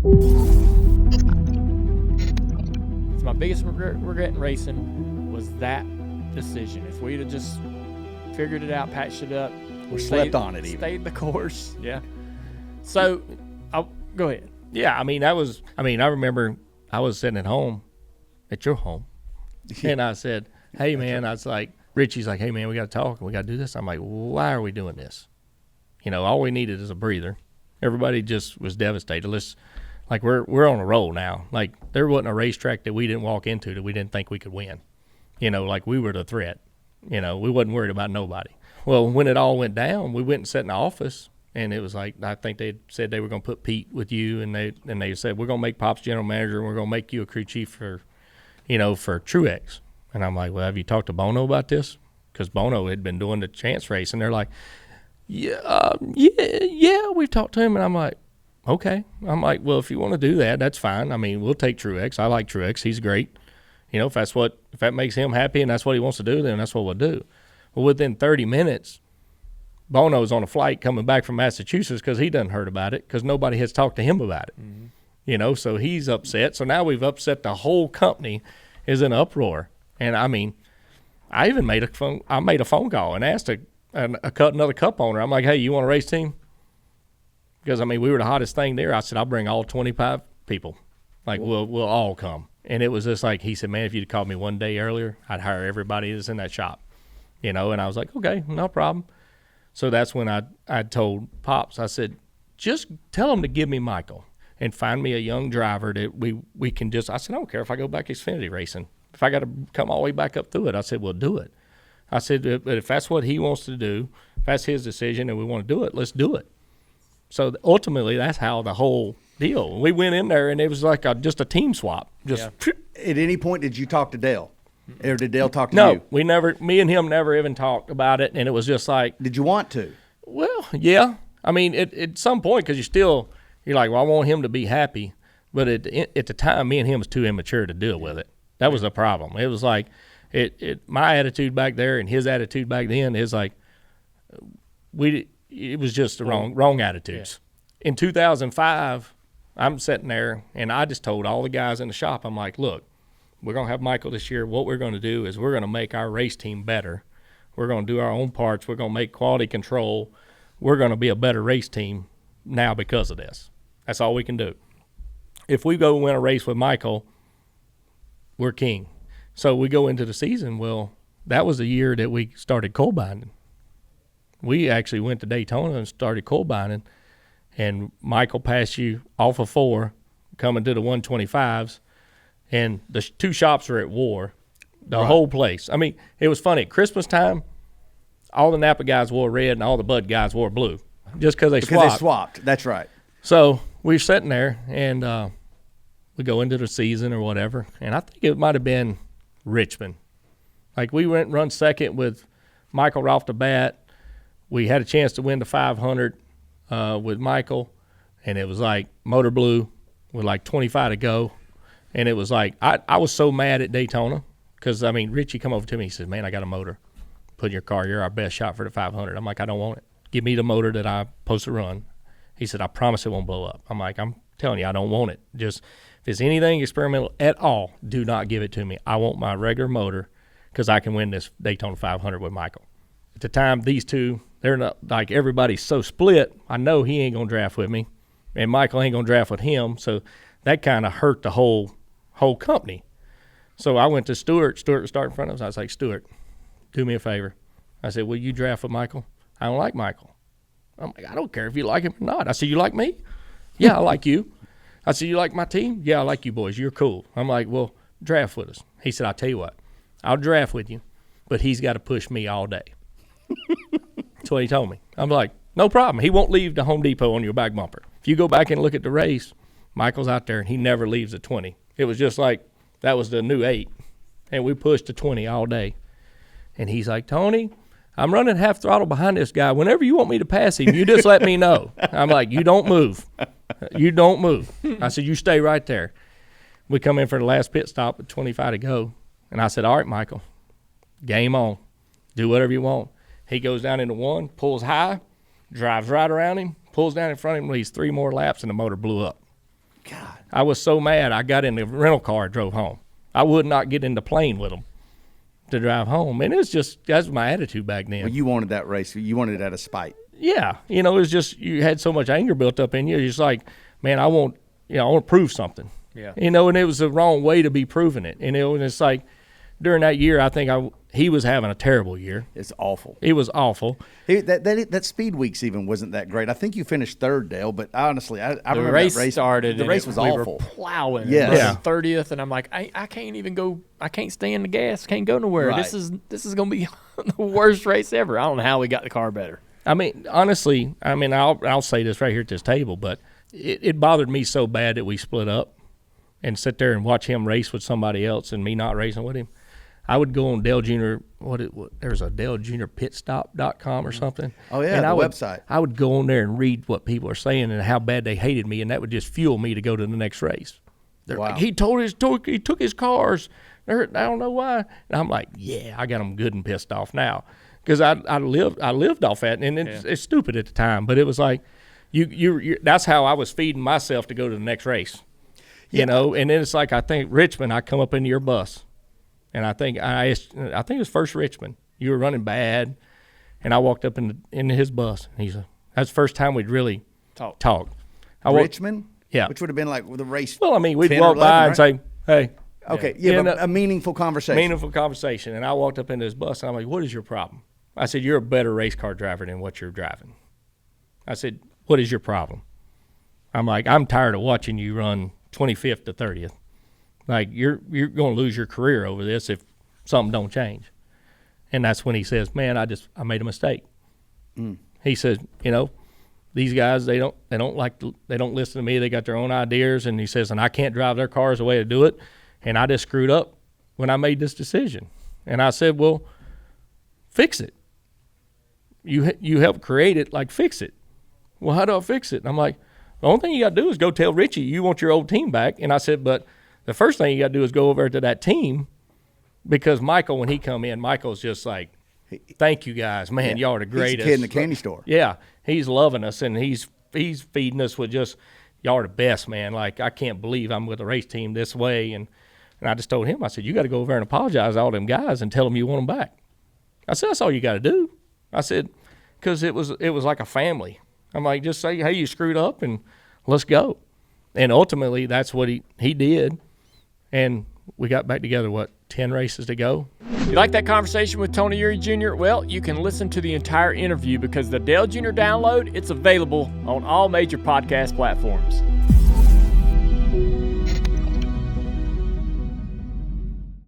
So my biggest regret in racing was that decision. If we'd have just figured it out, patched it up, Or slept on it even. Stayed the course. Yeah. So, go ahead. Yeah, I mean, I remember I was sitting at home, at your home, and I said, hey, man, I was like, Richie's like, hey, man, we got to talk and we got to do this. I'm like, why are we doing this? You know, all we needed is a breather. Everybody just was devastated. We're on a roll now. Like, there wasn't a racetrack that we didn't walk into that we didn't think we could win. You know, like we were the threat. You know, we wasn't worried about nobody. Well, when it all went down, we went and sat in the office, and it was like, I think they said they were going to put Pete with you, and they said, we're going to make Pop's general manager, and we're going to make you a crew chief for Truex. And I'm like, well, have you talked to Bono about this? Because Bono had been doing the chance race, and they're like, yeah, we've talked to him. And I'm like, okay. I'm like, well, if you want to do that, that's fine. I mean, we'll take Truex. I like Truex. He's great. You know, if that makes him happy and that's what he wants to do, then that's what we'll do. Well, within 30 minutes, Bono's on a flight coming back from Massachusetts because he doesn't heard about it because nobody has talked to him about it. Mm-hmm. You know, so he's upset. So now we've upset the whole company is in uproar. And, I mean, I even made a phone call and asked another cup owner. I'm like, hey, you want a race team? Because, I mean, we were the hottest thing there. I said, I'll bring all 25 people. Like, we'll all come. And it was just like, he said, man, if you'd called me one day earlier, I'd hire everybody that's in that shop. You know, and I was like, okay, no problem. So that's when I told Pops, I said, just tell them to give me Michael and find me a young driver that we can just, I said, I don't care if I go back Xfinity racing. If I got to come all the way back up through it, I said, well, do it. I said, but if that's what he wants to do, if that's his decision and we want to do it, let's do it. So ultimately, that's how the whole deal. We went in there, and it was like just a team swap. Just At any point, did you talk to Dale? Or did Dale talk to you? No, me and him never even talked about it, and it was just like. Did you want to? Well, yeah. I mean, at some point, because you're like, well, I want him to be happy. But at the time, me and him was too immature to deal with it. That was the problem. It was like, my attitude back there and his attitude back then is like, it was just the wrong attitudes. Yeah. In 2005, I'm sitting there, and I just told all the guys in the shop, I'm like, look, we're going to have Michael this year. What we're going to do is we're going to make our race team better. We're going to do our own parts. We're going to make quality control. We're going to be a better race team now because of this. That's all we can do. If we go win a race with Michael, we're king. So we go into the season. Well, that was the year that we started coal binding. We actually went to Daytona and started coal binding, and Michael passed you off of 4 coming to the 125s, and the two shops were at war, the whole place. I mean, it was funny. At Christmas time, all the Napa guys wore red and all the Bud guys wore blue just because they swapped. That's right. So we were sitting there, and we go into the season or whatever, and I think it might have been Richmond. Like, we went and run second with Michael right off the bat. We had a chance to win the 500 with Michael, and it was like motor blue with like 25 to go. And it was like, I was so mad at Daytona because, I mean, Richie come over to me. He says, man, I got a motor. Put in your car. You're our best shot for the 500. I'm like, I don't want it. Give me the motor that I'm supposed to run. He said, I promise it won't blow up. I'm like, I'm telling you, I don't want it. Just if it's anything experimental at all, do not give it to me. I want my regular motor because I can win this Daytona 500 with Michael. At the time, these two, they're not like, everybody's so split. I know he ain't going to draft with me, and Michael ain't going to draft with him. So that kind of hurt the whole company. So I went to Stewart. Stewart was starting in front of us. I was like, Stewart, do me a favor. I said, will you draft with Michael? I don't like Michael. I'm like, I don't care if you like him or not. I said, you like me? Yeah, I like you. I said, you like my team? Yeah, I like you boys. You're cool. I'm like, well, draft with us. He said, I'll tell you what. I'll draft with you, but he's got to push me all day. That's what he told me. I'm like, no problem. He won't leave the Home Depot on your back bumper. If you go back and look at the race, Michael's out there, and he never leaves the 20. It was just like that was the new 8, and we pushed the 20 all day. And he's like, Tony, I'm running half throttle behind this guy. Whenever you want me to pass him, you just let me know. I'm like, you don't move. You don't move. I said, you stay right there. We come in for the last pit stop with 25 to go. And I said, all right, Michael, game on. Do whatever you want. He goes down into 1, pulls high, drives right around him, pulls down in front of him, leaves 3 more laps, and the motor blew up. God. I was so mad I got in the rental car and drove home. I would not get in the plane with him to drive home. And it's just, that's my attitude back then. Well, you wanted that race. You wanted it out of spite. Yeah. You know, it was just, you had so much anger built up in you. You're just like, man, I want to prove something. Yeah. You know, and it was the wrong way to be proving it. And it's like, during that year, I think he was having a terrible year. It's awful. It was awful. That Speed Weeks even wasn't that great. I think you finished third, Dale, but honestly, I The remember race that race started. The and race was we awful. Were plowing. Yes. Running Yeah. 30th, and I'm like, I can't even go. I can't stay in the gas. Can't go nowhere. Right. This is gonna be the worst race ever. I don't know how we got the car better. I mean, honestly, I'll say this right here at this table, but it bothered me so bad that we split up and sit there and watch him race with somebody else and me not racing with him. I would go on Dale Jr. There's a Dale Jr. pitstop.com or something. Oh, yeah, and the I would, website. I would go on there and read what people are saying and how bad they hated me, and that would just fuel me to go to the next race. They're Wow. like, he took his cars. I don't know why. And I'm like, yeah, I got them good and pissed off now. Because I lived off that, and it's stupid at the time, but it was like, you that's how I was feeding myself to go to the next race. You know, and then it's like, I think Richmond, I come up into your bus. And I think it was first Richmond. You were running bad, and I walked up into his bus. And he said, "That's the first time we'd really talked." Richmond? Yeah. Which would have been like the race. Well, I mean, we'd 10 or walk by 11, and say, "Hey." Okay, Yeah, but no- a meaningful conversation. Meaningful conversation. And I walked up into his bus, and I'm like, "What is your problem?" I said, "You're a better race car driver than what you're driving." I said, "What is your problem?" I'm like, "I'm tired of watching you run 25th to 30th. Like, you're going to lose your career over this if something don't change." And that's when he says, "Man, I made a mistake." He says, "You know, these guys, they don't listen to me. They got their own ideas." And he says, "And I can't drive their cars the way to do it. And I just screwed up when I made this decision." And I said, "Well, fix it. You helped create it, like, fix it." "Well, how do I fix it?" And I'm like, "The only thing you got to do is go tell Richie you want your old team back." And I said, "But the first thing you got to do is go over to that team, because Michael, when he come in, Michael's just like, 'Thank you guys, man, y'all are the He's greatest.'" a kid in the candy store. Yeah, he's loving us, and he's feeding us with just, "Y'all are the best, man. Like, I can't believe I'm with a race team this way." And I just told him, I said, "You got to go over and apologize to all them guys and tell them you want them back." I said, "That's all you got to do." I said, because it was like a family. I'm like, just say, "Hey, you screwed up, and let's go." And ultimately, that's what he did. And we got back together, 10 races to go? You like that conversation with Tony Eury Jr.? Well, you can listen to the entire interview because the Dale Jr. Download, it's available on all major podcast platforms.